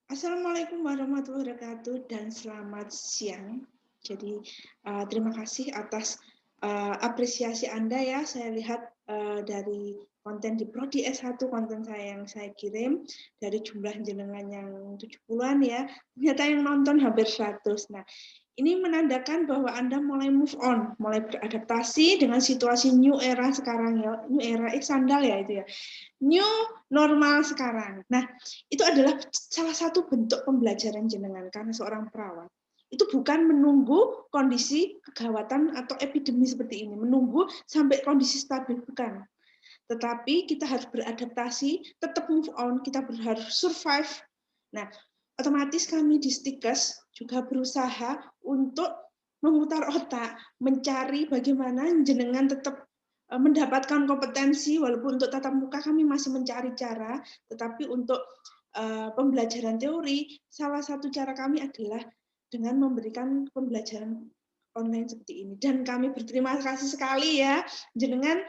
Assalamualaikum warahmatullahi wabarakatuh dan selamat siang. Jadi terima kasih atas apresiasi Anda ya. Saya lihat dari konten di Prodi S1, konten saya yang saya kirim, dari jumlah jenengan yang 70-an ya, ternyata yang nonton hampir 100. Nah, ini menandakan bahwa Anda mulai move on, mulai beradaptasi dengan situasi new era sekarang ya, new era sandal ya itu ya. New normal sekarang. Nah, itu adalah salah satu bentuk pembelajaran jenengan karena seorang perawat. Itu bukan menunggu kondisi kegawatan atau epidemi seperti ini, menunggu sampai kondisi stabil, bukan. Tetapi kita harus beradaptasi, tetap move on, kita harus survive. Nah, otomatis kami di Stikes juga berusaha untuk memutar otak, mencari bagaimana jenengan tetap mendapatkan kompetensi, walaupun untuk tatap muka kami masih mencari cara, tetapi untuk pembelajaran teori, salah satu cara kami adalah dengan memberikan pembelajaran online seperti ini. Dan kami berterima kasih sekali ya, jenengan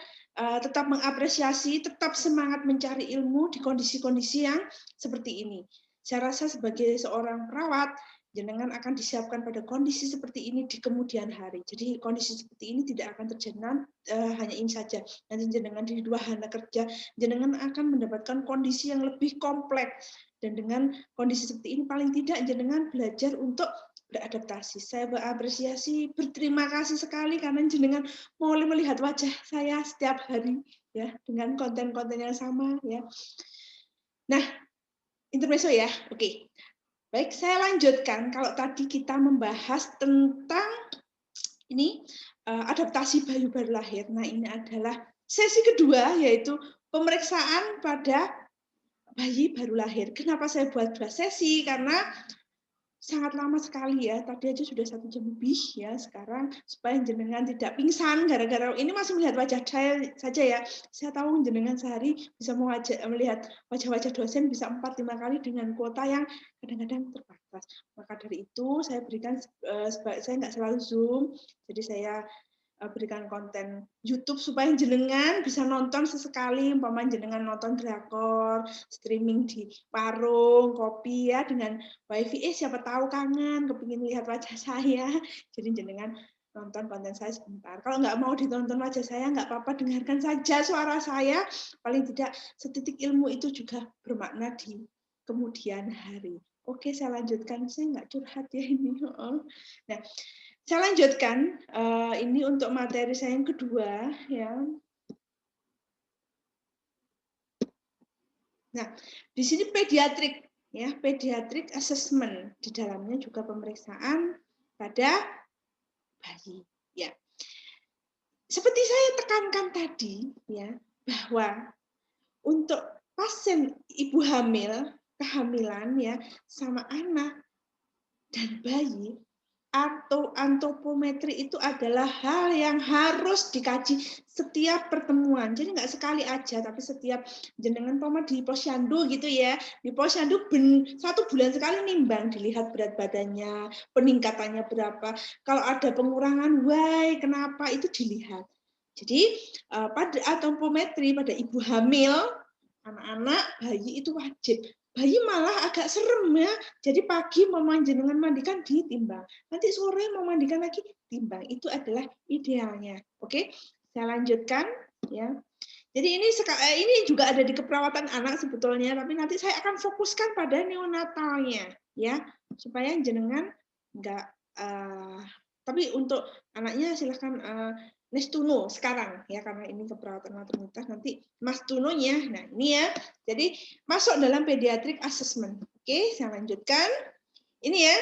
tetap mengapresiasi, tetap semangat mencari ilmu di kondisi-kondisi yang seperti ini. Saya rasa sebagai seorang perawat, jenengan akan disiapkan pada kondisi seperti ini di kemudian hari. Jadi kondisi seperti ini tidak akan terjadi hanya ini saja. Nanti jenengan di wahana kerja, jenengan akan mendapatkan kondisi yang lebih kompleks. Dan dengan kondisi seperti ini paling tidak jenengan belajar untuk beradaptasi. Saya berapresiasi, berterima kasih sekali karena jenengan mulai melihat wajah saya setiap hari ya dengan konten-konten yang sama ya. Nah, intermezzo ya. Oke. Baik, saya lanjutkan. Kalau tadi kita membahas tentang ini adaptasi bayi baru lahir. Nah, ini adalah sesi kedua yaitu pemeriksaan pada bayi baru lahir. Kenapa saya buat 2 sesi? Karena sangat lama sekali ya. Tadi aja sudah 1 jam lebih ya. Sekarang supaya jenengan tidak pingsan gara-gara ini masih melihat wajah saya saja ya. Saya tahu jenengan sehari bisa melihat wajah-wajah dosen bisa 4-5 kali dengan kuota yang kadang-kadang terbatas. Maka dari itu saya berikan saya nggak selalu Zoom. Jadi saya berikan konten YouTube supaya jenengan bisa nonton sesekali, umpama jenengan nonton drakor, streaming di warung, kopi ya dengan wifi. Siapa tahu kangen, kepingin lihat wajah saya. Jadi jenengan nonton konten saya sebentar. Kalau nggak mau ditonton wajah saya, nggak apa-apa, dengarkan saja suara saya. Paling tidak setitik ilmu itu juga bermakna di kemudian hari. Oke, saya lanjutkan. Saya nggak curhat ya ini. Nah, saya lanjutkan, ini untuk materi saya yang kedua ya. Nah, di sini pediatrik ya, pediatrik assessment, di dalamnya juga pemeriksaan pada bayi ya. Seperti saya tekankan tadi ya, bahwa untuk pasien ibu hamil, kehamilan ya sama anak dan bayi, atau antropometri itu adalah hal yang harus dikaji setiap pertemuan. Jadi nggak sekali aja, tapi setiap jenengan pama di posyandu gitu ya. Di posyandu 1 bulan sekali nimbang, dilihat berat badannya, peningkatannya berapa. Kalau ada pengurangan, why, kenapa, itu dilihat. Jadi pada antropometri pada ibu hamil, anak-anak, bayi itu wajib. Bayi malah agak serem ya. Jadi pagi mau jenengan mandikan ditimbang. Nanti sore mau mandikan lagi timbang. Itu adalah idealnya. Oke, saya lanjutkan ya. Jadi ini juga ada di keperawatan anak sebetulnya, tapi nanti saya akan fokuskan pada neonatalnya ya, supaya jenengan enggak tapi untuk anaknya silahkan Nes Tuno sekarang ya, karena ini keperawatan maternitas, nanti Mas Tunonya. Nah, ini ya. Jadi masuk dalam pediatric assessment. Oke, saya lanjutkan. Ini ya.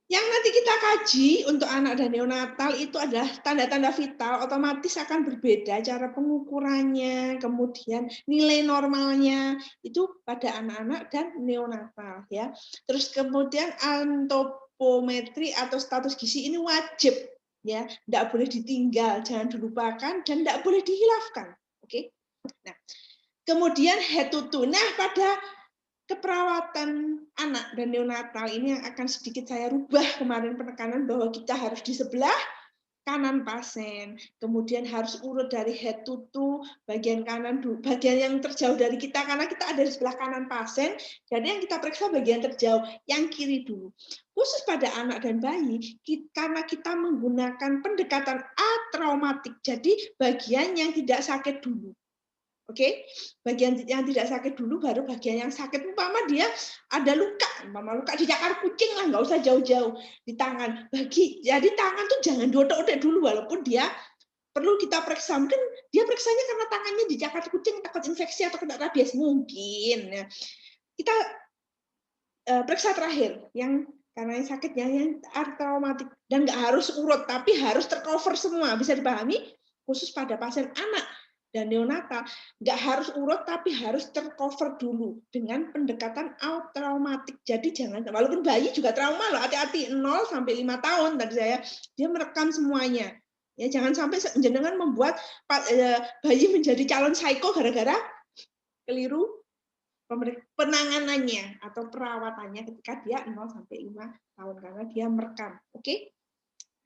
Yang nanti kita kaji untuk anak dan neonatal itu adalah tanda-tanda vital, otomatis akan berbeda cara pengukurannya, kemudian nilai normalnya itu pada anak-anak dan neonatal ya. Terus kemudian antropometri atau status gizi ini wajib ya, tidak boleh ditinggal, jangan dilupakan dan tidak boleh dihilafkan. Oke. Nah, kemudian head to toe. Nah, pada keperawatan anak dan neonatal ini yang akan sedikit saya rubah kemarin penekanan bahwa kita harus di sebelah kanan pasien, kemudian harus urut dari head to toe, bagian kanan dulu, bagian yang terjauh dari kita karena kita ada di sebelah kanan pasien, jadi yang kita periksa bagian terjauh, yang kiri dulu. Khusus pada anak dan bayi, karena kita menggunakan pendekatan atraumatik, jadi bagian yang tidak sakit dulu. Oke, bagian yang tidak sakit dulu baru bagian yang sakit. Umpama dia ada luka, umpama luka di cakar kucing lah, nggak usah jauh-jauh di tangan. Jadi tangan tuh jangan diotek-otek dulu, walaupun dia perlu kita periksa. Mungkin dia periksanya karena tangannya di cakar kucing takut infeksi atau kena rabies mungkin. Ya. Kita periksa terakhir yang karena yang sakitnya yang traumatik dan nggak harus urut tapi harus tercover semua, bisa dipahami khusus pada pasien anak dan neonatal nggak harus urut tapi harus tercover dulu dengan pendekatan traumatik. Jadi jangan, walaupun bayi juga trauma loh, hati-hati 0 sampai 5 tahun tadi dia merekam semuanya. Ya jangan sampai jenengan membuat bayi menjadi calon psycho gara-gara keliru penanganannya atau perawatannya ketika dia 0 sampai 5 tahun karena dia merekam. Oke?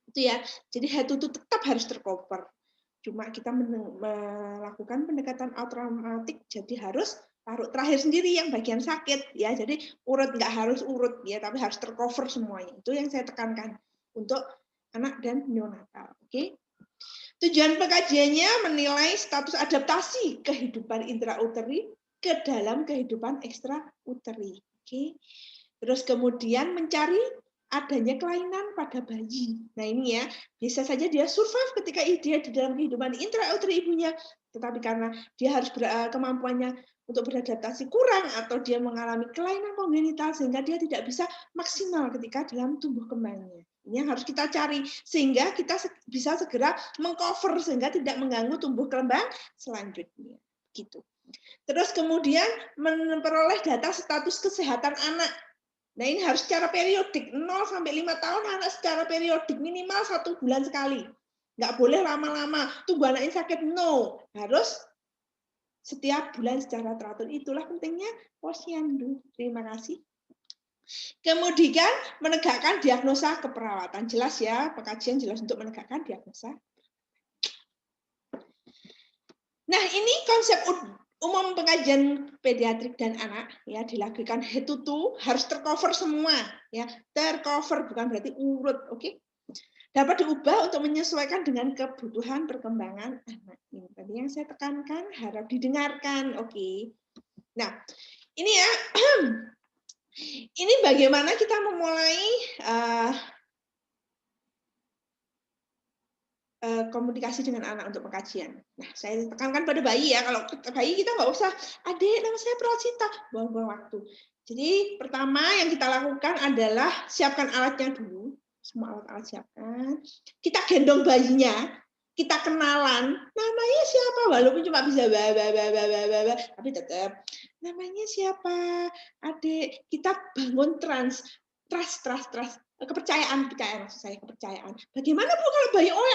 Itu ya. Jadi head to toe tetap harus tercover. Cuma kita melakukan pendekatan traumatik, jadi harus taruh terakhir sendiri yang bagian sakit ya. Jadi urut nggak harus urut ya, tapi harus tercover semuanya. Itu yang saya tekankan untuk anak dan neonatal. Oke. Tujuan pengkajiannya menilai status adaptasi kehidupan intrauteri ke dalam kehidupan ekstrauteri. Oke. Terus kemudian mencari adanya kelainan pada bayi. Nah ini ya, bisa saja dia survive ketika dia di dalam kehidupan intrauteri ibunya, tetapi karena dia harus kemampuannya untuk beradaptasi kurang atau dia mengalami kelainan kongenital sehingga dia tidak bisa maksimal ketika dalam tumbuh kembangnya. Ini yang harus kita cari sehingga kita bisa segera mengcover sehingga tidak mengganggu tumbuh kembang selanjutnya. Gitu. Terus kemudian memperoleh data status kesehatan anak. Nah ini harus secara periodik, 0 sampai 5 tahun anak secara periodik, minimal 1 bulan sekali. Nggak boleh lama-lama, tunggu anaknya sakit, no. Harus setiap bulan secara teratur. Itulah pentingnya posyandu. Terima kasih. Kemudian menegakkan diagnosa keperawatan. Jelas ya, pengkajian jelas untuk menegakkan diagnosa. Nah ini konsep umum pengajian pediatrik dan anak ya dilakukan head to toe, harus tercover semua ya, tercover bukan berarti urut, oke? Dapat diubah untuk menyesuaikan dengan kebutuhan perkembangan anak. Ini tadi yang saya tekankan, harap didengarkan, oke? Nah ini ya, ini bagaimana kita memulai komunikasi dengan anak untuk pengkajian. Nah, saya tekankan pada bayi ya, kalau bayi kita nggak usah, adik nama saya Prasita, buang-buang waktu. Jadi pertama yang kita lakukan adalah siapkan alatnya dulu, semua alat-alat siapkan. Kita gendong bayinya, kita kenalan, namanya siapa, walaupun cuma bisa tapi tetap namanya siapa, adik. Kita bangun trust kepercayaan maksud saya kepercayaan. Bagaimana Bu kalau bayi oe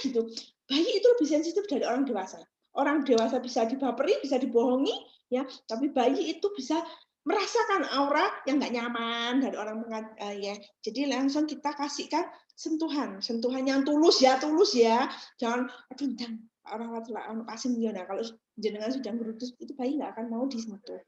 gitu? Bayi itu lebih sensitif dari orang dewasa. Orang dewasa bisa dibaperi, bisa dibohongi, ya. Tapi bayi itu bisa merasakan aura yang nggak nyaman dari orang ya. Jadi langsung kita kasihkan sentuhan yang tulus ya. Jangan aduh orang pasien ya. Nah, kalau jenengan sudah berutus itu bayi nggak akan mau disentuh.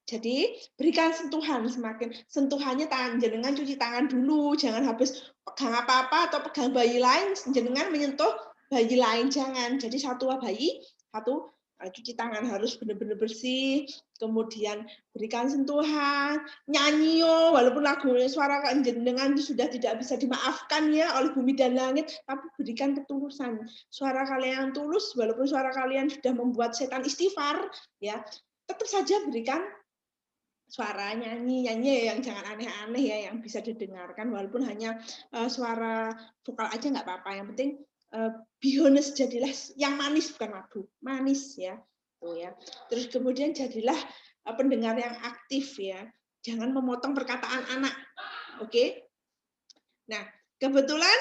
Jadi berikan sentuhan, semakin sentuhannya tangan jenengan cuci tangan dulu, jangan habis pegang apa-apa atau pegang bayi lain jenengan menyentuh bayi lain, jangan. Jadi satu bayi, satu cuci tangan harus benar-benar bersih, kemudian berikan sentuhan, nyanyi yo, walaupun lagu suara jenengan sudah tidak bisa dimaafkan ya oleh bumi dan langit, tapi berikan ketulusan. Suara kalian tulus, walaupun suara kalian sudah membuat setan istighfar, ya tetap saja berikan suara nyanyi yang jangan aneh-aneh ya, yang bisa didengarkan walaupun hanya suara vokal aja nggak apa-apa, yang penting be honest, jadilah yang manis bukan madu, manis ya. Tuh ya. Terus kemudian jadilah pendengar yang aktif ya, jangan memotong perkataan anak. Oke. Nah, kebetulan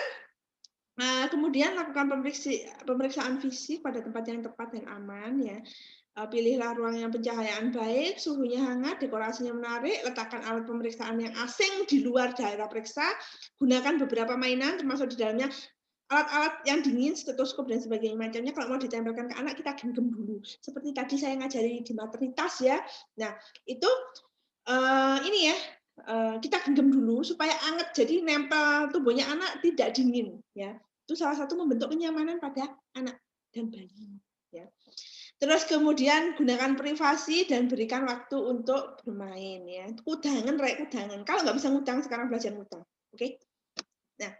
kemudian lakukan pemeriksaan fisik pada tempat yang tepat dan aman ya. Pilihlah ruang yang pencahayaan baik, suhunya hangat, dekorasinya menarik, letakkan alat pemeriksaan yang asing di luar daerah periksa, gunakan beberapa mainan termasuk di dalamnya alat-alat yang dingin, stetoskop dan sebagainya macamnya kalau mau ditempelkan ke anak kita genggam dulu. Seperti tadi saya ngajari di maternitas ya. Nah, itu ini ya, kita genggam dulu supaya anget, jadi nempel tubuhnya anak tidak dingin ya. Itu salah satu membentuk kenyamanan pada anak dan bayi ya. Terus kemudian gunakan privasi dan berikan waktu untuk bermain ya. Kudangan, kudangan. Kalau nggak bisa ngutang sekarang belajar ngutang. Oke. Nah,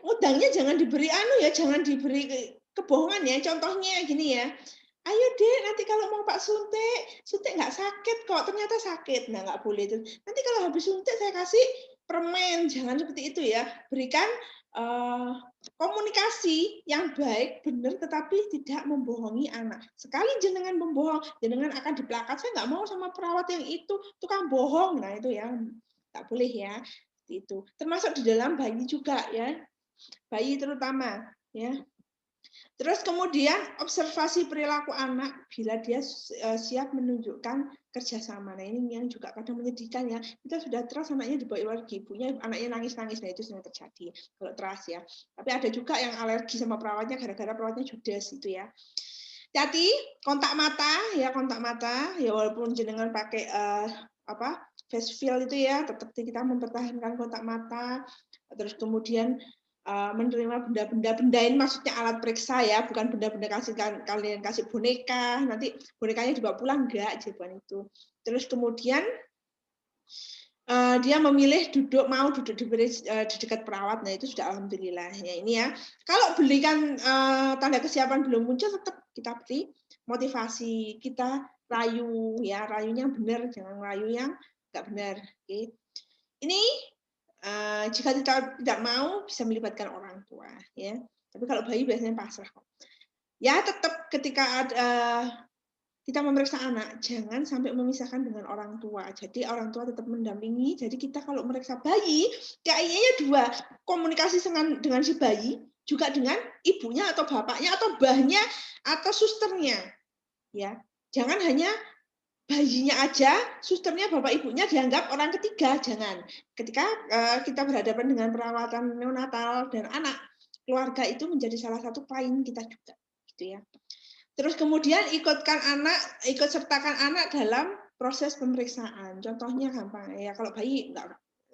ngutangnya jangan diberi jangan diberi kebohongan ya. Contohnya gini ya. Ayo dek, nanti kalau mau Pak suntik nggak sakit kok, ternyata sakit. Nah, nggak boleh itu. Nanti kalau habis suntik saya kasih permen, jangan seperti itu ya. Berikan komunikasi yang baik, benar, tetapi tidak membohongi anak. Sekali jenengan membohong, jenengan akan diplakat. Saya nggak mau sama perawat yang itu, tukang bohong. Nah, itu ya nggak boleh ya. Itu termasuk di dalam bayi juga ya, bayi terutama ya. Terus kemudian observasi perilaku anak bila dia siap menunjukkan kerjasama. Nah ini yang juga kadang menyedihkan ya. Kita sudah trust anaknya dibawa oleh ibunya, anaknya nangis-nangis. Nah itu sering terjadi kalau trust ya. Tapi ada juga yang alergi sama perawatnya gara-gara perawatnya judes itu ya. Jadi kontak mata ya, walaupun jenengan pakai face field itu ya, tetap kita mempertahankan kontak mata. Terus kemudian menerima benda-benda ini maksudnya alat periksa ya, bukan benda-benda kalian kasih boneka, nanti bonekanya dibawa pulang enggak, bukan itu. Terus kemudian dia memilih mau duduk di dekat perawat, nah itu sudah alhamdulillah ya ini ya. Kalau belikan tanda kesiapan belum muncul, tetap kita beri motivasi, kita rayu ya, rayunya benar, jangan rayu yang nggak benar. Oke. Ini jika tidak mau bisa melibatkan orang tua ya. Tapi kalau bayi biasanya pasrah kok. Ya tetap ketika kita memeriksa anak, jangan sampai memisahkan dengan orang tua. Jadi orang tua tetap mendampingi. Jadi kita kalau meriksa bayi, kayaknya dua, komunikasi dengan si bayi, juga dengan ibunya atau bapaknya atau mbahnya atau susternya. Ya, jangan hanya bayinya aja, susternya, bapak ibunya dianggap orang ketiga, jangan. Ketika kita berhadapan dengan perawatan neonatal dan anak, keluarga itu menjadi salah satu klien kita juga, gitu ya. Terus kemudian ikut sertakan anak dalam proses pemeriksaan. Contohnya gampang ya, kalau bayi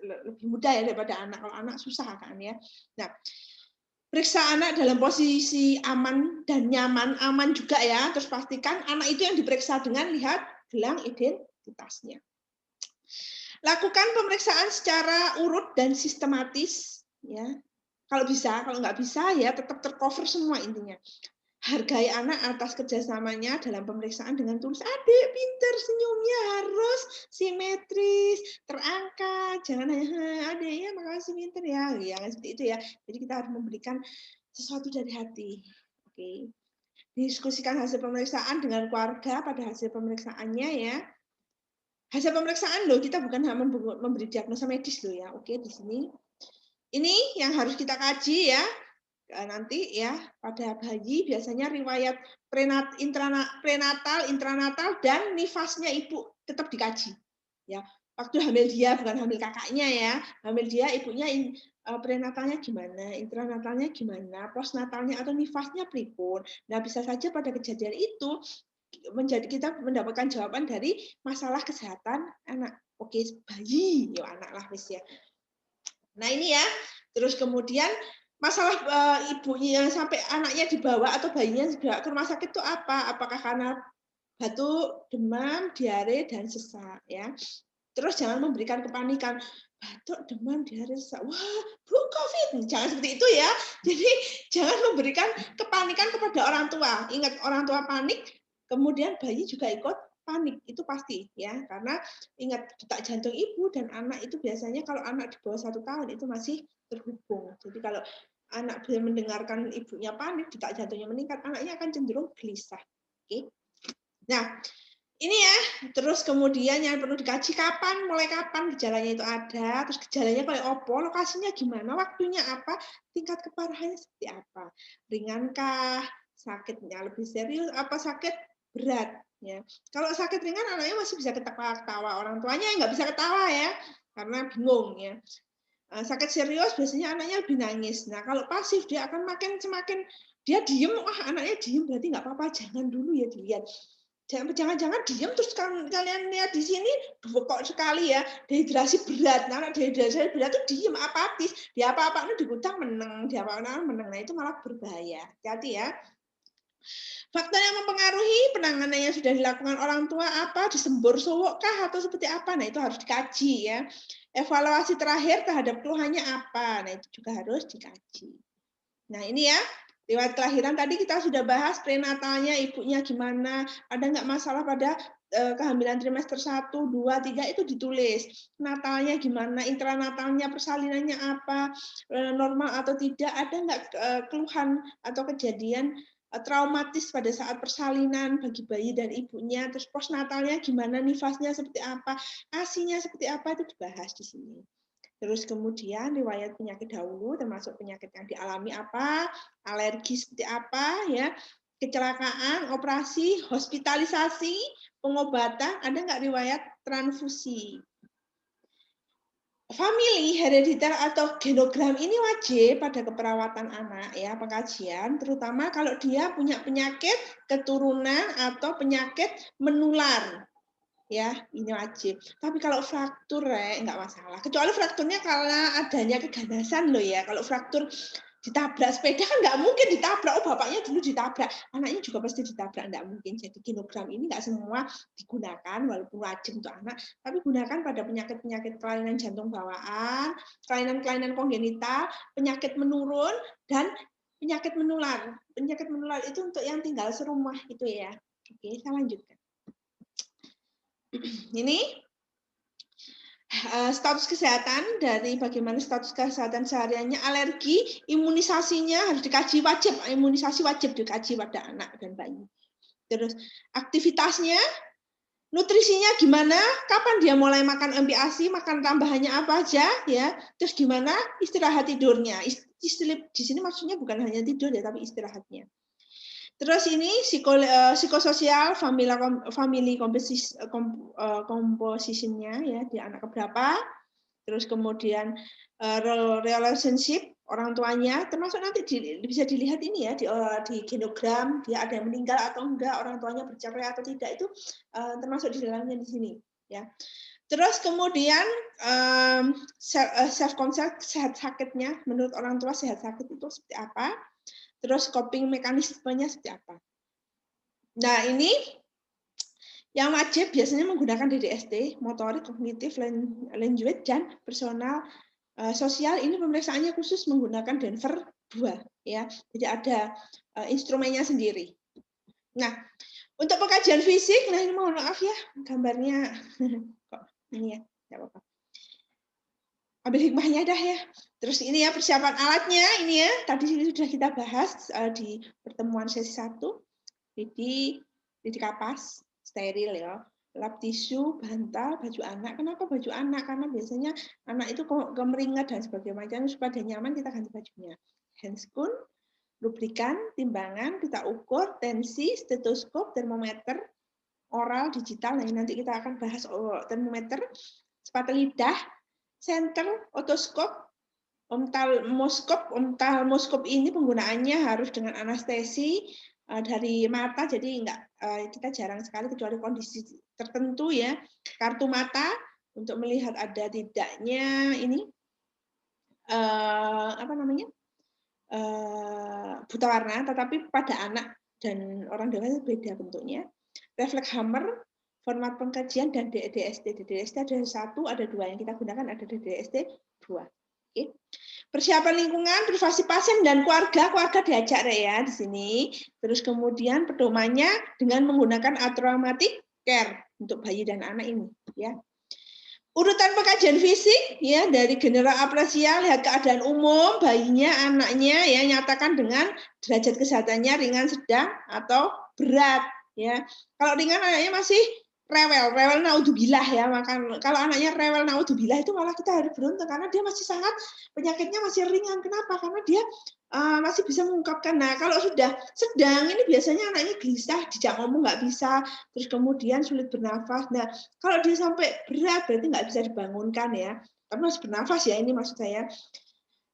lebih mudah ya daripada anak. Kalau anak susah kan ya. Nah, periksa anak dalam posisi aman dan nyaman, aman juga ya. Terus pastikan anak itu yang diperiksa dengan lihat gelang identitasnya. Lakukan pemeriksaan secara urut dan sistematis ya. Kalau bisa, kalau nggak bisa ya tetap tercover semua intinya. Hargai anak atas kerjasamanya dalam pemeriksaan dengan tulus. Adik pinter, senyumnya harus simetris, terangkat. Jangan hanya adik ya makasih pinter ya, jangan seperti itu ya. Jadi kita harus memberikan sesuatu dari hati. Oke. Diskusikan hasil pemeriksaan dengan keluarga pada hasil pemeriksaannya ya. Hasil pemeriksaan loh, kita bukan hanya memberi diagnosa medis loh ya. Oke, di sini. Ini yang harus kita kaji ya. Nanti ya pada bayi biasanya riwayat prenatal, intranatal dan nifasnya ibu tetap dikaji. Ya, waktu hamil dia bukan hamil kakaknya ya, hamil dia ibunya prenatalnya gimana, intranatalnya gimana, postnatalnya atau nifasnya pripun. Nah bisa saja pada kejadian itu menjadi kita mendapatkan jawaban dari masalah kesehatan anak. Oke, bayi, yo anak lah wis ya. Nah ini ya, terus kemudian masalah ibunya sampai anaknya dibawa atau bayinya dibawa ke rumah sakit itu apa? Apakah karena batuk, demam, diare, dan sesak ya. Terus jangan memberikan kepanikan. Batuk, demam, diare, sesak. Wah, Bu, COVID. Jangan seperti itu ya. Jadi jangan memberikan kepanikan kepada orang tua. Ingat, orang tua panik, kemudian bayi juga ikut panik. Itu pasti ya. Karena ingat, detak jantung ibu dan anak itu biasanya kalau anak di bawah 1 tahun itu masih terhubung. Jadi kalau anak mendengarkan ibunya panik, detak jantungnya meningkat, anaknya akan cenderung gelisah. Oke. Nah, ini ya, terus kemudian yang perlu dikaji mulai kapan gejalanya itu ada, terus gejalanya kayak opo, lokasinya gimana, waktunya apa, tingkat keparahannya seperti apa, ringankah, sakitnya lebih serius, apa sakit berat, ya. Kalau sakit ringan anaknya masih bisa ketawa-ketawa, orang tuanya nggak bisa ketawa ya, karena bingung ya. Sakit serius biasanya anaknya lebih nangis. Nah, kalau pasif dia akan semakin dia diem, anaknya diem berarti nggak apa-apa, jangan dulu ya dilihat. Jangan-jangan diem terus kalian lihat di sini kok sekali ya dehidrasi berat. Nah, dehidrasi berat itu diem apatis, dia apa-apa digutang meneng, dia apa-apa meneng. Nah, itu malah berbahaya. Hati-hati ya. Faktor yang mempengaruhi penanganannya sudah dilakukan orang tua apa, disembur sowokkah atau seperti apa? Nah, itu harus dikaji ya. Evaluasi terakhir terhadap keluhannya apa? Nah, itu juga harus dikaji. Nah, ini ya, riwayat kelahiran tadi kita sudah bahas prenatalnya, ibunya gimana, ada nggak masalah pada kehamilan trimester 1, 2, 3 itu ditulis. Natalnya gimana, intranatalnya, persalinannya apa, normal atau tidak, ada nggak keluhan atau kejadian traumatis pada saat persalinan bagi bayi dan ibunya, terus postnatalnya gimana, nifasnya seperti apa, asinya seperti apa, itu dibahas di sini. Terus kemudian riwayat penyakit dahulu, termasuk penyakit yang dialami apa, alergi seperti apa, ya, kecelakaan, operasi, hospitalisasi, pengobatan, ada nggak riwayat transfusi. Famili herediter atau genogram ini wajib pada keperawatan anak ya, pengkajian, terutama kalau dia punya penyakit keturunan atau penyakit menular. Ya, ini wajib. Tapi kalau fraktur nggak masalah. Kecuali frakturnya karena adanya keganasan loh ya. Kalau fraktur ditabrak sepeda kan nggak mungkin ditabrak. Oh, bapaknya dulu ditabrak, anaknya juga pasti ditabrak, nggak mungkin. Jadi genogram ini nggak semua digunakan, walaupun wajib untuk anak, tapi gunakan pada penyakit-penyakit kelainan jantung bawaan, kelainan-kelainan kongenital, penyakit menurun, dan penyakit menular. Penyakit menular itu untuk yang tinggal serumah itu ya. Oke, saya lanjutkan. Ini status kesehatan dari bagaimana status kesehatan sehariannya, alergi, imunisasinya harus dikaji wajib, imunisasi wajib dikaji pada anak dan bayi. Terus aktivitasnya, nutrisinya gimana, kapan dia mulai makan MPASI, makan tambahannya apa aja ya, terus gimana istirahat tidurnya. Di sini maksudnya bukan hanya tidur ya, tapi istirahatnya. Terus ini psikososial, family compositionnya ya, di anak keberapa. Terus kemudian relationship orang tuanya, termasuk nanti bisa dilihat ini ya di genogram, dia ada yang meninggal atau enggak, orang tuanya bercerai atau tidak, itu termasuk di dalamnya di sini ya. Terus kemudian self concept, sehat sakitnya, menurut orang tua sehat sakit itu seperti apa? Terus coping mekanismenya seperti apa? Nah, ini yang wajib biasanya menggunakan DDST, motorik, kognitif, language, dan personal sosial. Ini pemeriksaannya khusus menggunakan Denver 2 ya. Jadi ada instrumennya sendiri. Nah, untuk pengkajian fisik, nah ini mohon maaf ya, gambarnya kok ini ya, enggak apa-apa. Ambil hikmahnya dah ya. Terus ini ya persiapan alatnya, ini ya, tadi sudah kita bahas di pertemuan sesi 1. Jadi kapas, steril ya, lap tisu, bantal, baju anak. Kenapa baju anak? Karena biasanya anak itu kemeringat dan sebagainya, supaya nyaman kita ganti bajunya. Handscoon, lubrikan, timbangan, pita ukur, tensi, stetoskop, termometer, oral, digital. Nah, nanti kita akan bahas termometer, sepatu lidah, senter, otoskop, Omtalmoskop ini penggunaannya harus dengan anestesi dari mata, jadi kita jarang sekali kecuali kondisi tertentu ya. Kartu mata untuk melihat ada tidaknya ini buta warna, tetapi pada anak dan orang dewasa beda bentuknya. Refleks hammer, format pengkajian, dan DDST. DDST ada 1, ada 2 yang kita gunakan, ada DDST 2. Oke. Persiapan lingkungan, privasi pasien dan keluarga diajak ya di sini. Terus kemudian pedomannya dengan menggunakan automatic care untuk bayi dan anak ini ya. Urutan pengkajian fisik ya, dari general apresial, lihat keadaan umum bayinya, anaknya ya, nyatakan dengan derajat kesehatannya ringan, sedang atau berat ya. Kalau ringan anaknya masih rewel naudzubillah ya, maka kalau anaknya rewel naudzubillah itu malah kita harus beruntung karena dia masih sangat penyakitnya masih ringan. Kenapa? Karena dia masih bisa mengungkapkan. Nah, kalau sudah sedang ini biasanya anaknya gelisah, dijak ngomong nggak bisa, terus kemudian sulit bernafas. Nah, kalau dia sampai berat berarti nggak bisa dibangunkan ya. masih bernafas ya, ini maksud saya.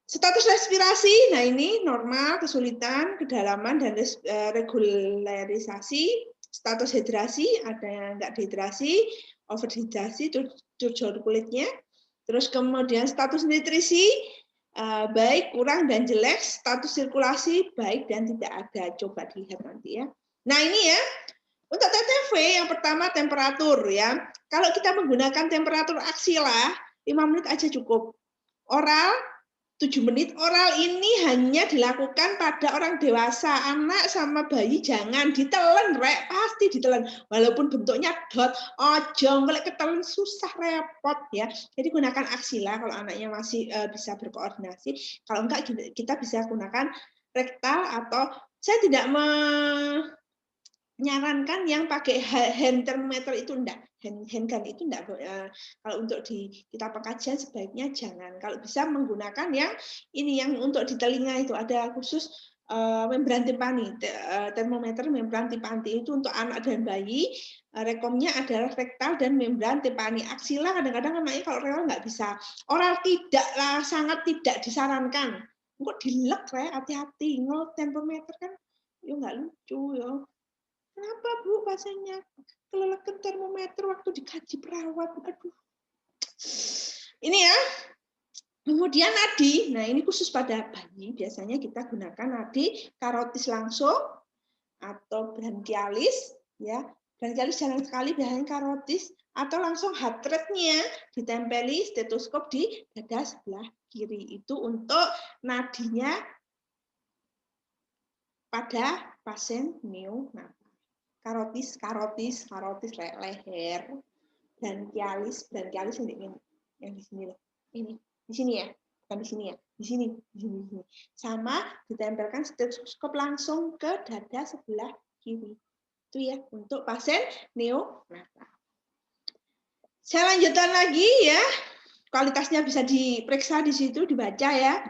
Status respirasi, nah ini normal, kesulitan, kedalaman, dan regularisasi. Status hidrasi, ada yang enggak dehidrasi, overhidrasi, curcol kulitnya. Terus kemudian status nutrisi, baik, kurang, dan jelek. Status sirkulasi, baik dan tidak ada. Coba dilihat nanti ya. Nah ini ya, untuk TTV yang pertama temperatur ya. Kalau kita menggunakan temperatur aksila, 5 menit aja cukup. Oral, 7 menit. Oral ini hanya dilakukan pada orang dewasa, anak sama bayi jangan ditelen, rek, pasti ditelen. Walaupun bentuknya dot, ojo, kalau ketelen susah repot ya. Jadi gunakan aksila kalau anaknya masih bisa berkoordinasi. Kalau enggak kita bisa gunakan rektal, atau saya tidak menyarankan yang pakai hand thermometer itu enggak. Hand gun itu enggak, kalau untuk di kita pengajian sebaiknya jangan. Kalau bisa menggunakan yang ini, yang untuk di telinga itu ada khusus membran timpani, termometer membran timpani itu untuk anak dan bayi. Rekomnya adalah rektal dan membran timpani. Aksila kadang-kadang anaknya kalau rektal nggak bisa. Oral tidaklah, sangat tidak disarankan. Kok dilek, hati-hati, ngol termometer kan, yo nggak lucu yo. Kenapa Bu pasiennya kelelekan termometer waktu dikaji perawat? Aduh. Ini ya. Kemudian nadi. Nah, ini khusus pada bayi. Biasanya kita gunakan nadi karotis langsung atau branchialis ya. Branchialis jarang sekali, biasanya karotis, atau langsung heart rate-nya ditempeli stetoskop di dada sebelah kiri. Itu untuk nadinya pada pasien neonatal. Karotis leher, branchialis yang di sini loh. Ini di sini ya, bukan di sini ya, di sini. Sama ditempelkan stetoskop langsung ke dada sebelah kiri. Itu ya untuk pasien neonatal. Saya lanjutkan lagi ya. Kualitasnya bisa diperiksa di situ, dibaca ya.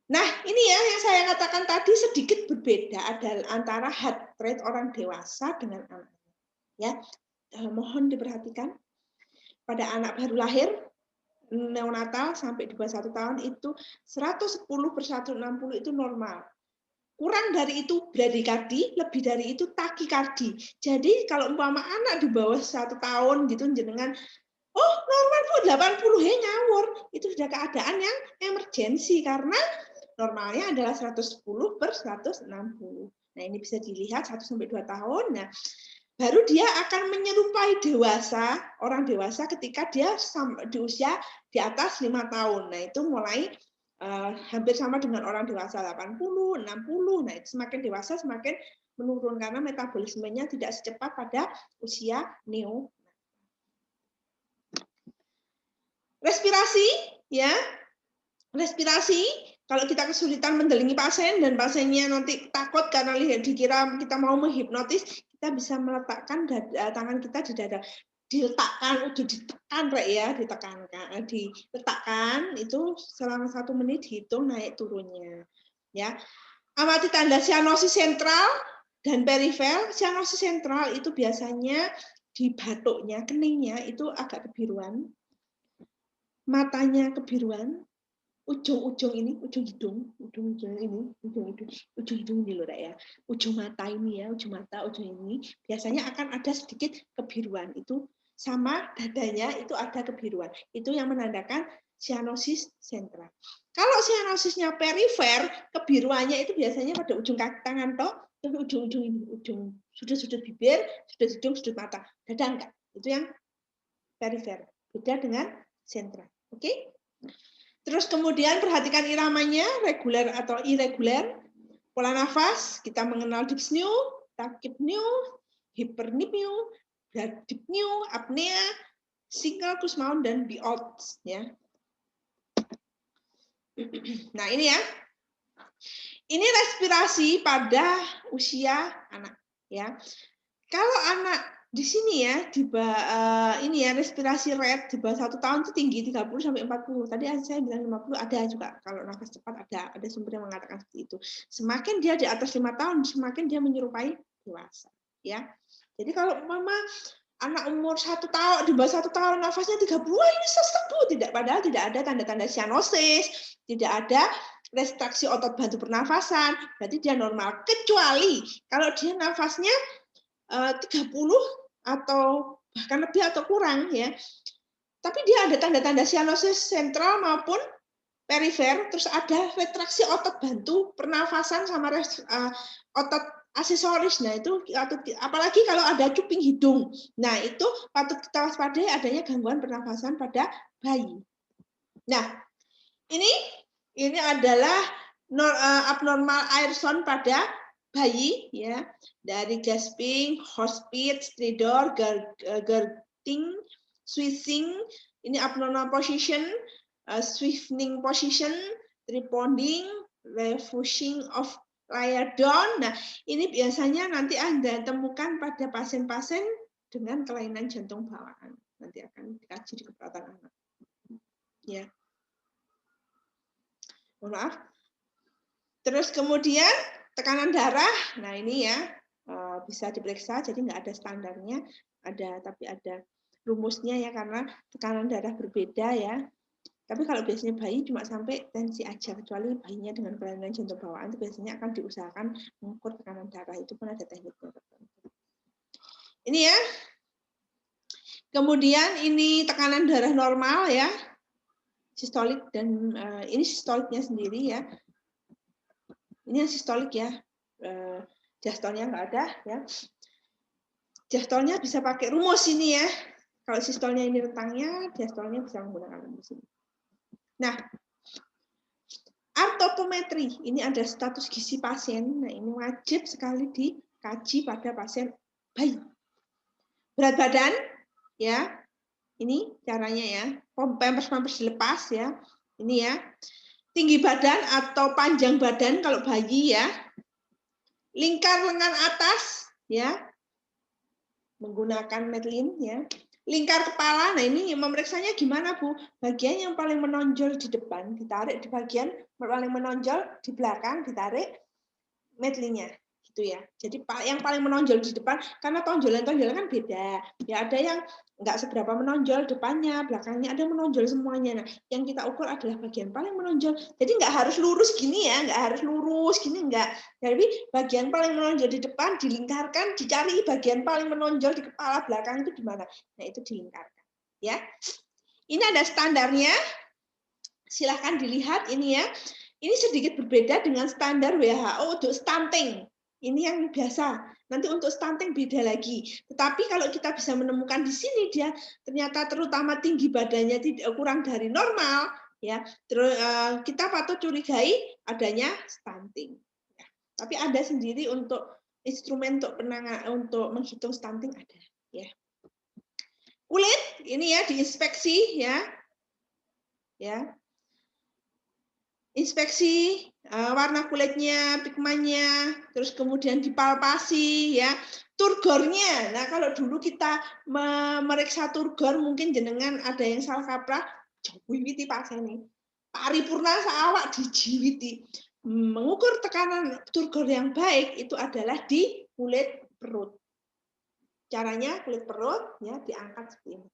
Nah, ini ya yang saya katakan tadi sedikit berbeda adalah antara heart rate orang dewasa dengan anak. Ya, mohon diperhatikan pada anak baru lahir neonatal sampai di bawah 1 tahun itu 110/160 itu normal. Kurang dari itu bradikardi, lebih dari itu takikardi. Jadi kalau umpama anak di bawah 1 tahun gitu jenengan, oh normal Bu 80, ngawur. Itu sudah keadaan yang emergensi karena normalnya adalah 110/160. Nah, ini bisa dilihat 1-2 tahun. Nah, baru dia akan menyerupai dewasa, orang dewasa ketika dia di usia di atas 5 tahun. Nah, itu mulai hampir sama dengan orang dewasa 80, 60. Nah, itu semakin dewasa semakin menurun karena metabolismenya tidak secepat pada usia neo. Respirasi, ya. Respirasi, kalau kita kesulitan mendelingi pasien dan pasiennya nanti takut karena dikira kita mau menghipnotis, kita bisa meletakkan tangan kita di dada. Diletakkan, udah ditekan ya, diletakkan itu selama 1 menit, hitung naik turunnya. Ya. Amati tanda sianosis sentral dan perifer. Sianosis sentral itu biasanya di batuknya, keningnya itu agak kebiruan. Matanya kebiruan. Ujung-ujung ini, ujung hidung ini loh ya, ujung mata ini ya, ujung ini biasanya akan ada sedikit kebiruan itu, sama dadanya itu ada kebiruan, itu yang menandakan sianosis sentral. Kalau sianosisnya perifer, kebiruannya itu biasanya pada ujung kaki tangan toh, ujung-ujung ini, ujung sudut-sudut bibir, sudut hidung, sudut mata, dada enggak, itu yang perifer, beda dengan sentral. Oke? Terus kemudian perhatikan iramanya, reguler atau irreguler. Pola nafas, kita mengenal dyspnea, tachypnea, hypernipnea, bradypnea, apnea, single Kussmaul, dan Biot. Ya. Nah ini ya, ini respirasi pada usia anak. Ya, kalau anak di sini ya, ini ya respirasi rate di bawah 1 tahun itu tinggi 30-40. Tadi saya bilang 50, ada juga kalau nafas cepat ada sumber yang mengatakan seperti itu. Semakin dia di atas 5 tahun, semakin dia menyerupai dewasa. Ya, jadi kalau mama anak umur 1 tahun, di bawah 1 tahun nafasnya 30, ini sesebu, tidak, padahal tidak ada tanda-tanda sianosis, tidak ada restriksi otot bantu pernafasan, berarti dia normal. Kecuali kalau dia nafasnya 30 atau bahkan lebih atau kurang ya, tapi dia ada tanda-tanda sianosis sentral maupun perifer, terus ada retraksi otot bantu pernafasan sama otot aksesoris. Nah, itu apalagi kalau ada cuping hidung. Nah, itu patut kita waspadai adanya gangguan pernafasan pada bayi. Nah, ini adalah abnormal air sound pada bayi ya, dari gasping, hoarse speech, stridor, gurgling, swishing, ini abnormal position, swifting position, trepiding, refusing of lie down. Nah, ini biasanya nanti Anda temukan pada pasien-pasien dengan kelainan jantung bawaan. Nanti akan dikaji di keperawatan anak. Ya. Mohon maaf. Terus kemudian tekanan darah. Nah, ini ya bisa diperiksa, jadi nggak ada standarnya, tapi ada rumusnya ya, karena tekanan darah berbeda ya. Tapi kalau biasanya bayi cuma sampai tensi aja, kecuali bayinya dengan kelainan jantung bawaan itu biasanya akan diusahakan mengukur tekanan darah, itu pun ada tekniknya. Ini ya. Kemudian ini tekanan darah normal ya, sistolik, dan ini sistoliknya sendiri ya. Ini yang sistolik ya. Diastolnya nggak ada ya. Diastolnya bisa pakai rumus ini ya. Kalau sistolnya ini rentangnya, diastolnya bisa menggunakan rumus ini. Nah, artopometri, ini ada status gizi pasien. Nah, ini wajib sekali dikaji pada pasien bayi. Berat badan, ya, ini caranya ya. Pampers dilepas ya. Ini ya. Tinggi badan atau panjang badan kalau bayi ya. Lingkar lengan atas, ya, menggunakan Medline ya. Lingkar kepala, nah ini memeriksanya gimana Bu? Bagian yang paling menonjol di depan ditarik, di bagian paling menonjol di belakang ditarik Medline-nya, gitu ya. Jadi yang paling menonjol di depan, karena tonjolan-tonjolan kan beda. Ya ada yang nggak seberapa menonjol depannya, belakangnya ada menonjol semuanya. Nah, yang kita ukur adalah bagian paling menonjol. Jadi nggak harus lurus gini ya, nggak harus lurus gini, nggak. Jadi bagian paling menonjol di depan dilingkarkan, dicari bagian paling menonjol di kepala belakang itu di mana. Nah, itu dilingkarkan. Ya, ini ada standarnya. Silahkan dilihat ini ya. Ini sedikit berbeda dengan standar WHO untuk stunting. Ini yang biasa. Nanti untuk stunting beda lagi. Tetapi kalau kita bisa menemukan di sini dia ternyata terutama tinggi badannya tidak kurang dari normal, ya. Terus kita patut curigai adanya stunting. Ya. Tapi ada sendiri untuk instrumen untuk menghitung stunting ada, ya. Kulit ini ya diinspeksi ya. Ya. Inspeksi warna kulitnya, pigmennya, terus kemudian dipalpasi ya. Turgornya. Nah, kalau dulu kita memeriksa turgor mungkin jenengan ada yang salah kaprah, jiwiti pasien ini. Paripurna saawak dijiwiti. Mengukur tekanan turgor yang baik itu adalah di kulit perut. Caranya kulit perut ya diangkat seperti ini.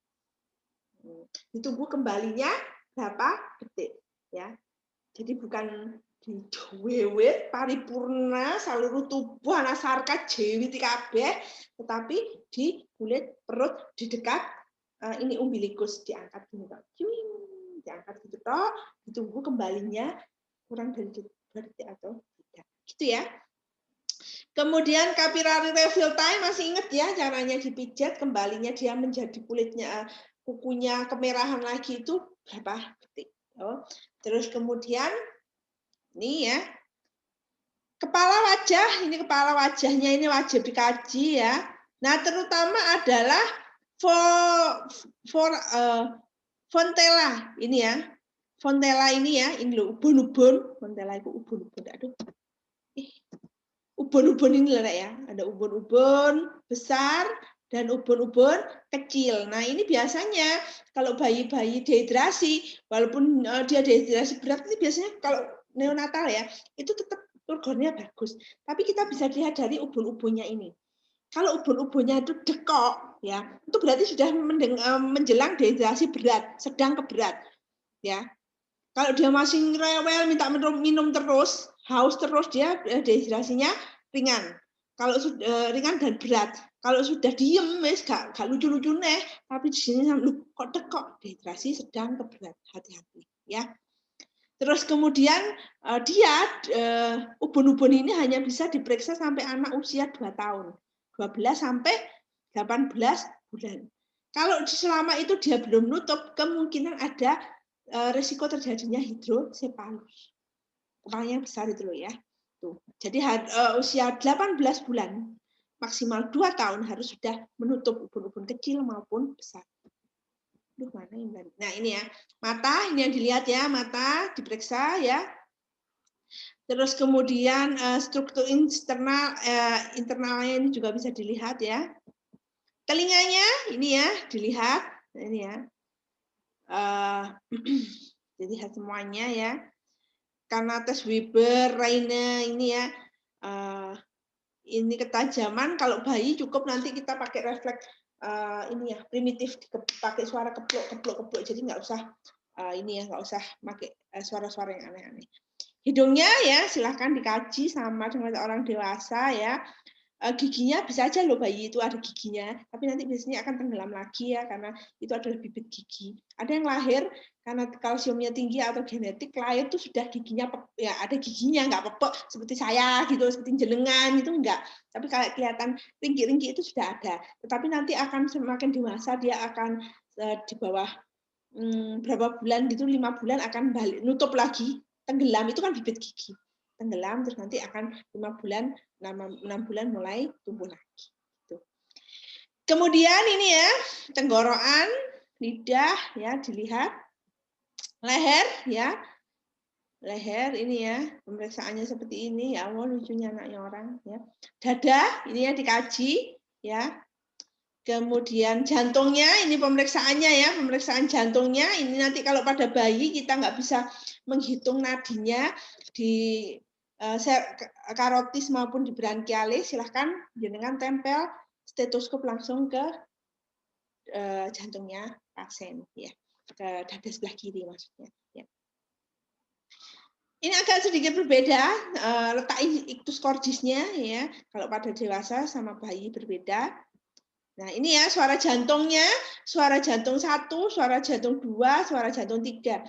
Ditunggu kembalinya berapa detik ya. Jadi bukan diwewet paripurna seluruh tubuh anak sarka jewiti kabeh, tetapi di kulit perut di dekat ini umbilikus diangkat gini Pak. Diangkat gitu toh, ditunggu kembalinya kurang dari detik atau tidak. Gitu ya. Kemudian capillary refill time masih ingat ya caranya dipijat kembalinya dia menjadi kulitnya kukunya kemerahan lagi itu berapa detik. Oh. Terus kemudian ini ya kepala wajah, ini kepala wajahnya ini wajib dikaji ya. Nah terutama adalah fontella ini ya, fontella ini ya, ini loh ubun-ubun, fontella itu ubun-ubun, aduh, ubun-ubun ini lah ya, ada ubun-ubun besar dan ubun-ubun kecil. Nah ini biasanya kalau bayi-bayi dehidrasi, walaupun dia dehidrasi berat, ini biasanya kalau neonatal ya, itu tetap turgornya bagus. Tapi kita bisa lihat dari ubun-ubunnya ini. Kalau ubun-ubunnya itu dekok, ya, itu berarti sudah menjelang dehidrasi berat, sedang ke berat, ya. Kalau dia masih rewel, minta minum terus, haus terus, dia dehidrasinya ringan. Kalau sudah ringan dan berat. Kalau sudah diem, gak lucu-lucu nih, tapi di sini kok dehidrasi sedang ke berat, hati-hati, ya. Terus kemudian dia ubun-ubun ini hanya bisa diperiksa sampai anak usia 2 tahun, 12 sampai 18 bulan. Kalau selama itu dia belum nutup, kemungkinan ada risiko terjadinya hidrosefalus. Kepalanya besar itu loh ya. Tuh. Jadi usia 18 bulan, maksimal 2 tahun harus sudah menutup ubun-ubun kecil maupun besar. Mana yang tadi? Nah ini ya, mata ini yang dilihat ya, mata diperiksa ya. Terus kemudian struktur internalnya ini juga bisa dilihat ya. Telinganya ini ya dilihat, ini ya. Dilihat semuanya ya. Karena tes Weber, Reine ini ya. Ini ketajaman. Kalau bayi cukup nanti kita pakai refleks. Ini ya primitif, pakai suara keplok, jadi nggak usah ini ya, nggak usah pakai suara-suara yang aneh-aneh. Hidungnya ya silahkan dikaji sama dengan orang dewasa ya. Giginya bisa aja loh bayi itu ada giginya, tapi nanti biasanya akan tenggelam lagi ya karena itu adalah bibit gigi. Ada yang lahir karena kalsiumnya tinggi atau genetik, lahir itu sudah giginya ya ada giginya nggak pepek seperti saya gitu, seperti jenengan itu enggak. Tapi kalau kelihatan ringkih-ringkih itu sudah ada. Tetapi nanti akan semakin dewasa dia akan di bawah berapa bulan gitu, 5 bulan akan balik nutup lagi, tenggelam itu kan bibit gigi. Tenggelam terus nanti akan 5 bulan 6 bulan mulai tumbuh lagi. Gitu. Kemudian ini ya tenggorokan, lidah ya dilihat, leher ya, leher ini ya pemeriksaannya seperti ini ya Allah lucunya anaknya orang ya. Dada ini ya dikaji ya. Kemudian jantungnya ini pemeriksaannya ya, pemeriksaan jantungnya ini nanti kalau pada bayi kita nggak bisa menghitung nadinya di karotis maupun di branchialis, silahkan jenengan tempel stetoskop langsung ke jantungnya pasien ya, ke dada sebelah kiri maksudnya. Ya. Ini agak sedikit berbeda letak ictus cordisnya ya, kalau pada dewasa sama bayi berbeda. Nah, ini ya suara jantungnya, suara jantung 1, suara jantung 2, suara jantung 3.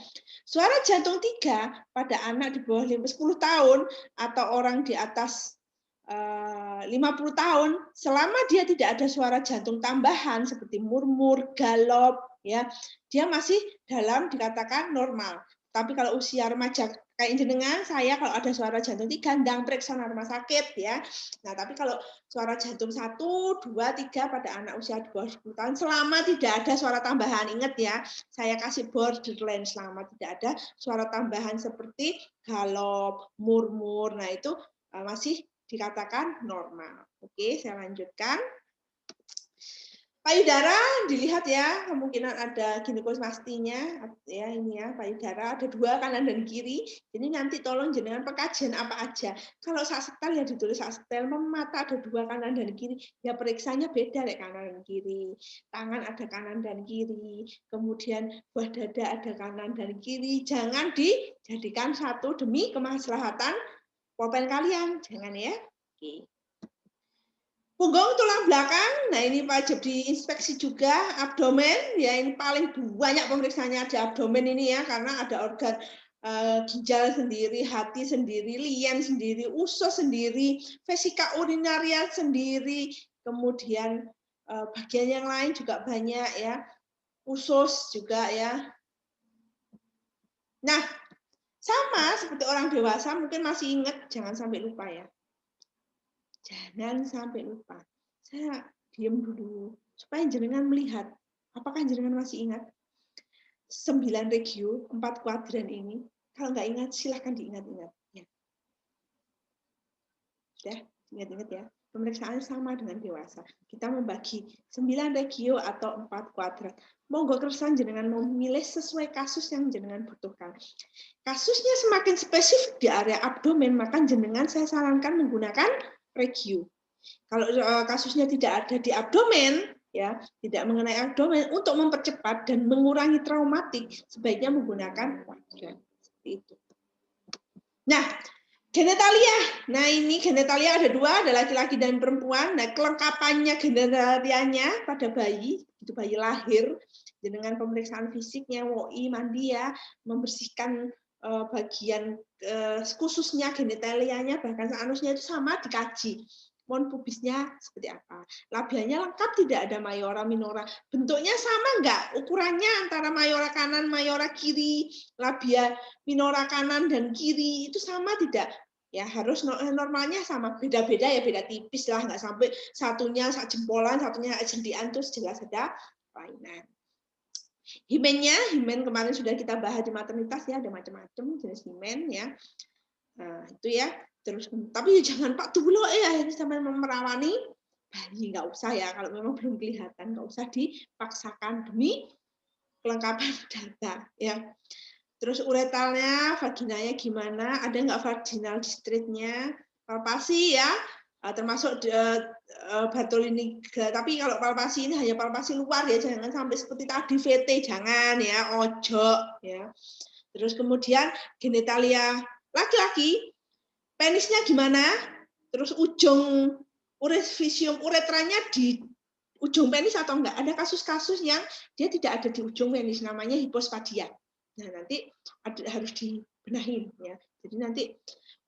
Suara jantung 3 pada anak di bawah 10 tahun atau orang di atas 50 tahun, selama dia tidak ada suara jantung tambahan seperti murmur, galop, ya, dia masih dalam dikatakan normal. Tapi kalau usia remaja kayak jenengan, saya kalau ada suara jantung 3, ndang periksa rumah sakit ya. Nah, tapi kalau suara jantung 1, 2, 3 pada anak usia di bawah 10 tahun, selama tidak ada suara tambahan, ingat ya, saya kasih borderline selama tidak ada suara tambahan seperti galop, murmur, nah itu masih dikatakan normal. Oke, saya lanjutkan. Payudara dilihat ya, kemungkinan ada ginekosmastinya ya, ini ya payudara ada 2 kanan dan kiri. Jadi nanti tolong jenengan pengkajian apa aja. Kalau sak setel ya ditulis sak setel, mata ada 2 kanan dan kiri, ya periksanya beda deh kanan dan kiri. Tangan ada kanan dan kiri, kemudian buah dada ada kanan dan kiri. Jangan dijadikan satu demi kemaslahatan pulpen kalian, jangan ya. Oke. Punggung tulang belakang, nah ini wajib diinspeksi juga, abdomen, ya ini paling banyak pemeriksaannya di abdomen ini ya, karena ada organ ginjal sendiri, hati sendiri, lien sendiri, usus sendiri, vesika urinaria sendiri, kemudian bagian yang lain juga banyak ya, usus juga ya. Nah, sama seperti orang dewasa, mungkin masih ingat, jangan sampai lupa ya. Jangan sampai lupa. Saya diam dulu supaya jenengan melihat. Apakah jenengan masih ingat 9 regio, 4 kuadran ini? Kalau nggak ingat, silahkan diingat-ingat. Ya. Sudah, ingat-ingat ya. Pemeriksaan sama dengan dewasa. Kita membagi 9 regio atau 4 kuadran. Monggo kersan jenengan memilih sesuai kasus yang jenengan butuhkan. Kasusnya semakin spesifik di area abdomen, maka jenengan saya sarankan menggunakan regio. Kalau kasusnya tidak ada di abdomen, ya, tidak mengenai abdomen. Untuk mempercepat dan mengurangi traumatik, sebaiknya menggunakan quadrant. Seperti itu. Nah, genitalia. Nah, ini genitalia ada dua, ada laki-laki dan perempuan. Nah, kelengkapannya genitalianya pada bayi, itu bayi lahir, dengan pemeriksaan fisiknya, WOI, mandi ya, membersihkan bagian khususnya genitalianya, bahkan anusnya itu sama dikaji. Mon pubisnya seperti apa? Labianya lengkap tidak, ada mayora minora. Bentuknya sama enggak? Ukurannya antara mayora kanan, mayora kiri, labia minora kanan dan kiri itu sama tidak? Ya harus normalnya sama, beda-beda ya, beda tipis lah, nggak sampai satunya sak jempolan, satunya sendian, terus jelas ada kelainan. Himen kemarin sudah kita bahas di maternitas ya, ada macam-macam jenis himen ya. Nah, itu ya. Terus tapi jangan Pak Tubulo ya, ini sampai merawani bayi nggak usah ya, kalau memang belum kelihatan nggak usah dipaksakan demi kelengkapan data ya. Terus uretalnya, vaginanya gimana? Ada nggak vaginal districtnya? Palpasi ya, termasuk Bartolini. Tapi kalau palpasi ini hanya palpasi luar ya, jangan sampai seperti tadi VT, jangan ya, ojo ya. Terus kemudian genitalia laki-laki, penisnya gimana? Terus ujung orificium uretranya di ujung penis atau enggak? Ada kasus-kasus yang dia tidak ada di ujung penis, namanya hipospadia. Nah, nanti harus dibenahin ya. Jadi nanti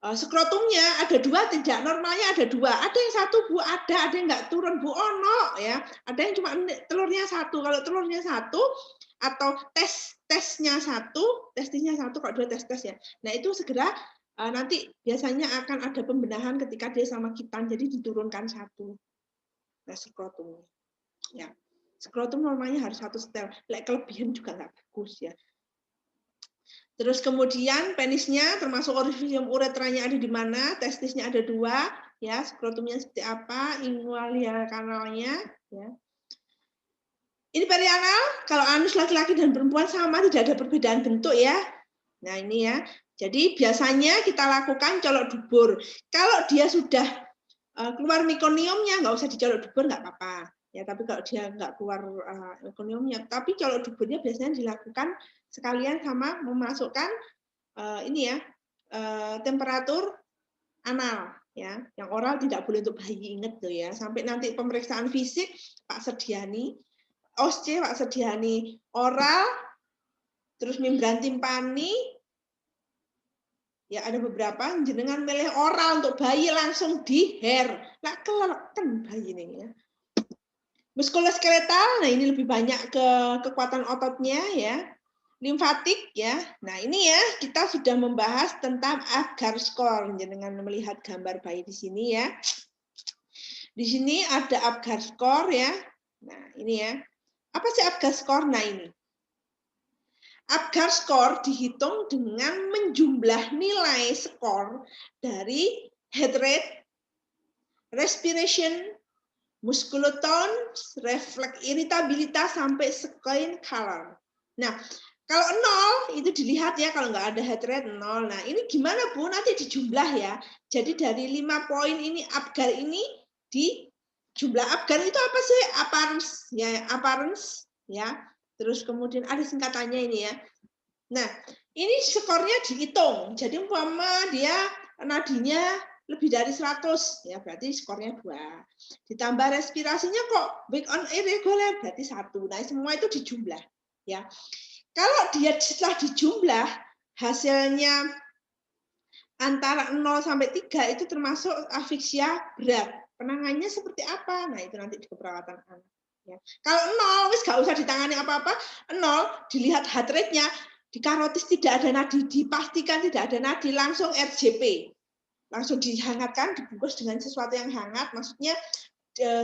skrotumnya ada dua, tidak, normalnya ada dua. Ada yang satu Bu, ada yang enggak turun Bu, ono ya. Ada yang cuma telurnya satu. Kalau telurnya satu atau testisnya satu, kalau dua tes ya. Nah, itu segera nanti biasanya akan ada pembenahan ketika dia sama kitan, jadi diturunkan satu. Nah, skrotumnya. Ya, skrotum normalnya harus satu setel. Kelebihan juga nggak bagus ya. Terus kemudian penisnya termasuk orificium uretranya ada di mana, testisnya ada dua, ya, skrotumnya seperti apa, ingualia kanalnya, ya. Ini perianal, kalau anus laki-laki dan perempuan sama, tidak ada perbedaan bentuk ya. Nah ini ya, jadi biasanya kita lakukan colok dubur. Kalau dia sudah keluar mekoniumnya, nggak usah dicolok dubur, nggak apa-apa. Ya, tapi kalau dia nggak keluar mekoniumnya, tapi colok duburnya biasanya dilakukan sekalian sama memasukkan ini ya, temperatur anal ya, yang oral tidak boleh untuk bayi, inget tuh ya. Sampai nanti pemeriksaan fisik Pak Sediani, OSCE Pak Sediani oral, terus membran timpani, ya ada beberapa jenengan milih oral untuk bayi langsung di hair, lah keleken bayi ini ya. Muskuloskeletal, nah ini lebih banyak ke kekuatan ototnya ya. Limfatik ya. Nah, ini ya kita sudah membahas tentang Apgar score. Jangan melihat gambar bayi di sini ya. Di sini ada Apgar score ya. Nah, ini ya. Apa sih Apgar score? Nah, ini. Apgar score dihitung dengan menjumlah nilai skor dari heart rate, respiration, musculotone, refleks iritabilitas sampai skin color. Nah, kalau 0 itu dilihat ya, kalau nggak ada heart rate 0. Nah, ini gimana Bu? Nanti dijumlah ya. Jadi dari 5 poin ini Apgar ini di jumlah Apgar itu apa sih? Appearance ya, appearance ya. Terus kemudian ada singkatannya ini ya. Nah, ini skornya dihitung. Jadi umpama dia nadinya lebih dari 100 ya, berarti skornya 2. Ditambah respirasinya kok weak on irregular, berarti 1. Nah, semua itu dijumlah ya. Kalau dia setelah dijumlah hasilnya antara 0 sampai 3 itu termasuk afiksia berat. Penanganannya seperti apa? Nah, itu nanti di keperawatan anak ya. Kalau 0 wis gak usah ditangani apa-apa, 0 dilihat heart rate-nya, di karotis tidak ada nadi, dipastikan tidak ada nadi, langsung RJP. Langsung dihangatkan, dibungkus dengan sesuatu yang hangat, maksudnya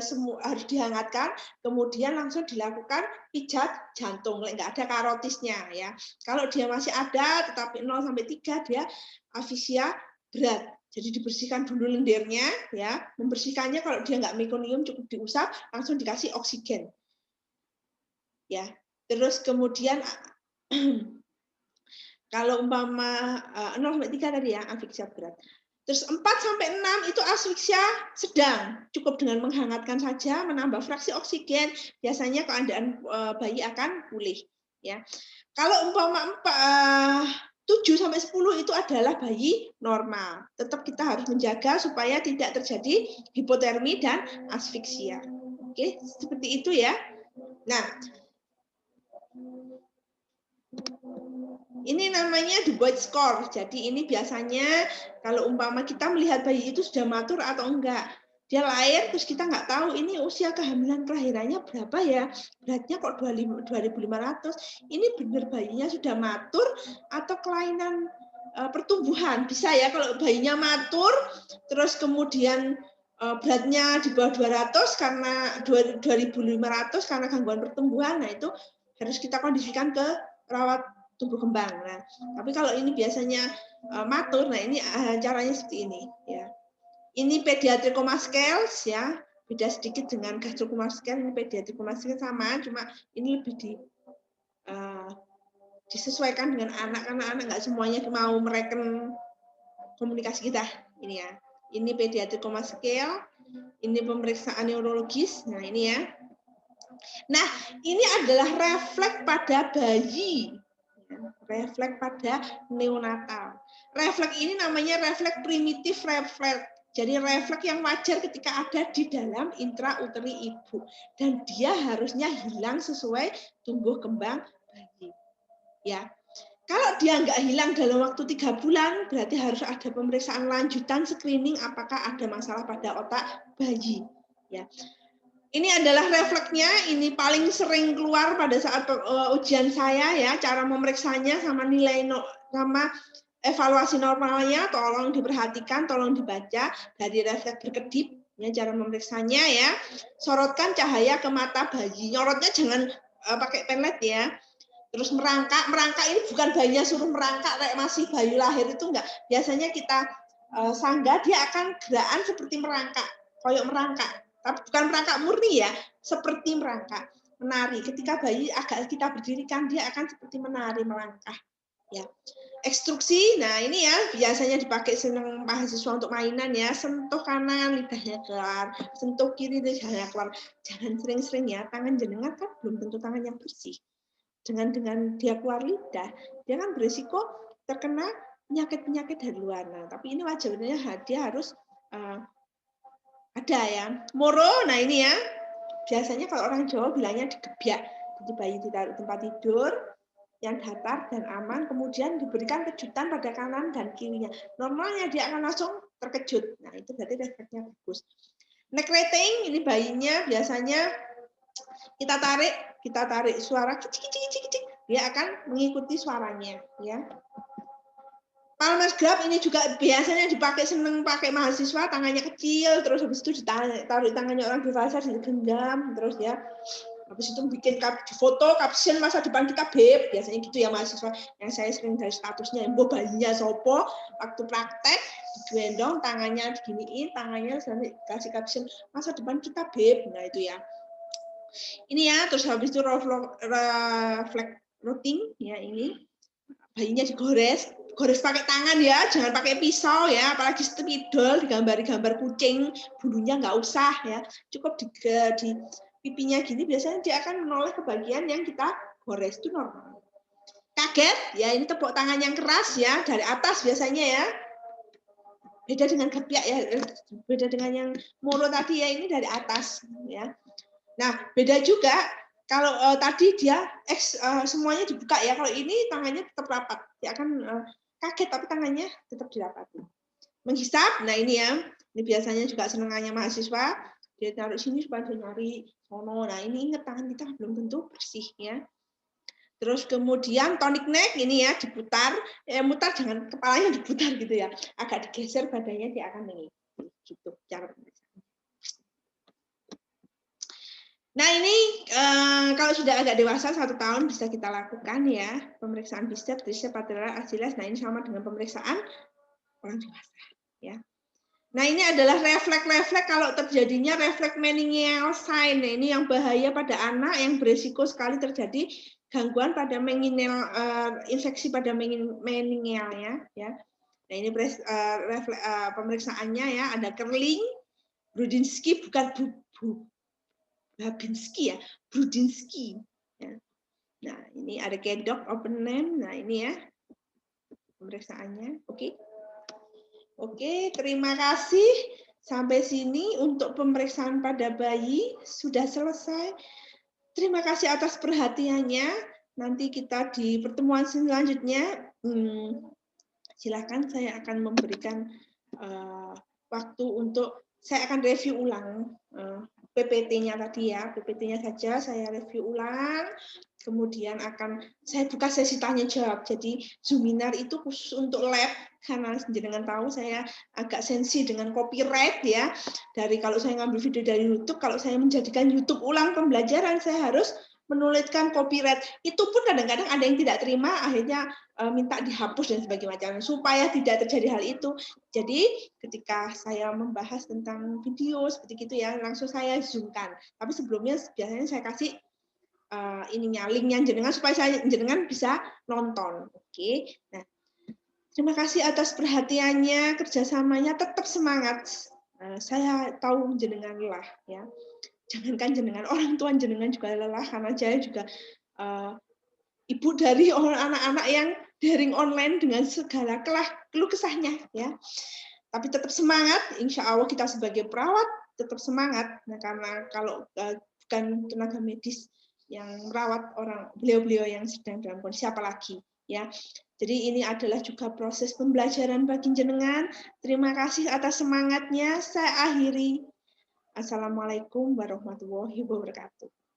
semua harus dihangatkan, kemudian langsung dilakukan pijat jantung, nggak ada karotisnya ya. Kalau dia masih ada, tetapi 0 sampai 3 dia afisia berat. Jadi dibersihkan dulu lendirnya, ya. Membersihkannya kalau dia nggak mekonium cukup diusap, langsung dikasih oksigen. Ya. Terus kemudian kalau umpama 0 sampai 3 tadi ya, afiksia berat. Terus 4-6 itu asfiksia sedang, cukup dengan menghangatkan saja, menambah fraksi oksigen, biasanya keadaan bayi akan pulih. Ya, kalau umpama 7-10 itu adalah bayi normal. Tetap kita harus menjaga supaya tidak terjadi hipotermi dan asfiksia. Oke, seperti itu ya. Nah, ini namanya the Boyd score. Jadi ini biasanya kalau umpama kita melihat bayi itu sudah matur atau enggak. Dia lahir terus kita nggak tahu ini usia kehamilan kelahirannya berapa ya. Beratnya kok 2.500. Ini benar bayinya sudah matur atau kelainan pertumbuhan. Bisa ya kalau bayinya matur terus kemudian beratnya di bawah 200 karena 2.500 karena gangguan pertumbuhan. Nah, itu harus kita kondisikan ke perawat tumbuh kembang. Nah, tapi kalau ini biasanya matur, nah ini caranya seperti ini ya. Ini pediatricoma scales ya, beda sedikit dengan gastrocoma scales. Ini pediatricoma scales sama, cuma ini lebih disesuaikan dengan anak, karena anak nggak semuanya mau mereken komunikasi kita. Ini ya. Ini pediatricoma scale, ini pemeriksaan neurologis. Nah, ini ya. Nah, ini adalah refleks pada bayi. Refleks pada neonatal. Refleks ini namanya refleks primitif refleks. Jadi refleks yang wajar ketika ada di dalam intrauteri ibu. Dan dia harusnya hilang sesuai tumbuh kembang bayi. Ya, kalau dia nggak hilang dalam waktu 3 bulan, berarti harus ada pemeriksaan lanjutan screening apakah ada masalah pada otak bayi. Ya. Ini adalah refleksnya, ini paling sering keluar pada saat ujian saya ya, cara memeriksanya sama nilai sama evaluasi normalnya, tolong diperhatikan, tolong dibaca dari refleks berkedip ya, cara memeriksanya ya. Sorotkan cahaya ke mata bayi, nyorotnya jangan pakai penlet ya. Terus merangkak ini bukan bayinya suruh merangkak kayak masih bayi lahir, itu enggak. Biasanya kita sanggah dia akan gerakan seperti merangkak, koyok merangkak. Tapi bukan merangkak murni ya, seperti merangkak, menari. Ketika bayi agak kita berdirikan, dia akan seperti menari, melangkah. Ya, ekstruksi. Nah ini ya biasanya dipakai senang mahasiswa untuk mainan ya. Sentuh kanan lidahnya keluar, sentuh kiri lidahnya keluar. Jangan sering-sering ya. Tangan jenengan kan belum tentu tangan yang bersih. Dengan dia keluar lidah, dia kan berisiko terkena penyakit-penyakit dari luar. Nah, tapi ini wajarnya dia harus ada ya. Moro, nah ini ya. Biasanya kalau orang Jawa bilangnya digebiak. Jadi bayi ditaruh tempat tidur yang datar dan aman, kemudian diberikan kejutan pada kanan dan kirinya. Normalnya dia akan langsung terkejut. Nah, itu berarti refleksnya bagus. Neck rating, ini bayinya biasanya kita tarik suara kicik, dia akan mengikuti suaranya ya. Palmer's grab ini juga biasanya dipakai, seneng pakai mahasiswa, tangannya kecil, terus habis itu ditaruh tangannya orang dewasa, digenggam, terus ya. Habis itu bikin foto caption masa depan kita beb, biasanya gitu ya mahasiswa. Yang saya sering dari statusnya, embo bayinya sopo, waktu praktek digendong, tangannya diginiin, tangannya kasih caption masa depan kita beb. Nah itu ya. Ini ya, terus habis itu reflect routing ya, ini bayinya digores pakai tangan ya, jangan pakai pisau ya, apalagi spidol digambari gambar kucing, bulunya nggak usah ya, cukup di pipinya gini, biasanya dia akan menoleh ke bagian yang kita gores, itu normal. Kaget ya, ini tepuk tangan yang keras ya, dari atas biasanya ya, beda dengan gebiak ya, beda dengan yang moro tadi ya, ini dari atas ya. Nah, beda juga kalau tadi dia semuanya dibuka ya, kalau ini tangannya tetap rapat, dia akan kaget tapi tangannya tetap dirapati. Menghisap, nah ini ya, ini biasanya juga senengannya mahasiswa, dia taruh sini supaya dia nyari sono. Nah ini ingat tangan kita belum tentu bersih ya. Terus kemudian tonic neck ini ya diputar, mutar jangan kepalanya diputar gitu ya, agak digeser badannya dia akan mengikuti gitu cara pemeriksaan. Nah ini kalau sudah agak dewasa 1 tahun bisa kita lakukan ya pemeriksaan biceps, triceps, patellar, Achilles. Nah ini sama dengan pemeriksaan orang dewasa ya. Nah ini adalah refleks kalau terjadinya refleks meningeal sign. Nah, ini yang bahaya pada anak yang beresiko sekali terjadi gangguan pada meningel, infeksi pada meningealnya ya. Nah, ini pemeriksaannya ya, ada curling, Brudzinski, bukan Babinski ya, Brudzinski. Ya. Nah, ini ada kedok, open name. Nah, ini ya pemeriksaannya. Oke. Oke, terima kasih. Sampai sini untuk pemeriksaan pada bayi sudah selesai. Terima kasih atas perhatiannya. Nanti kita di pertemuan selanjutnya, silakan saya akan memberikan waktu untuk saya akan review ulang PPT-nya tadi ya, PPT-nya saja saya review ulang. Kemudian akan saya buka sesi tanya jawab. Jadi Zoominar itu khusus untuk lab, karena jenengan tahu saya agak sensi dengan copyright ya. Dari kalau saya ngambil video dari YouTube, kalau saya menjadikan YouTube ulang pembelajaran, saya harus menuliskan copyright. Itu pun kadang-kadang ada yang tidak terima, akhirnya minta dihapus dan sebagainya, supaya tidak terjadi hal itu. Jadi ketika saya membahas tentang video seperti itu ya, langsung saya zoomkan. Tapi sebelumnya biasanya saya kasih ininya, linknya jenengan supaya jenengan bisa nonton. Oke. Nah, terima kasih atas perhatiannya, kerjasamanya, tetap semangat. Saya tahu jenengan lelah ya. Jangankan jenengan, orang tua jenengan juga lelah karena saya juga ibu dari anak-anak yang daring online dengan segala keluh kesahnya ya. Tapi tetap semangat, insya Allah kita sebagai perawat tetap semangat. Nah, karena kalau bukan tenaga medis yang merawat orang beliau-beliau yang sedang dalam kondisi apa lagi ya. Jadi ini adalah juga proses pembelajaran bagi jenengan. Terima kasih atas semangatnya. Saya akhiri. Assalamualaikum warahmatullahi wabarakatuh.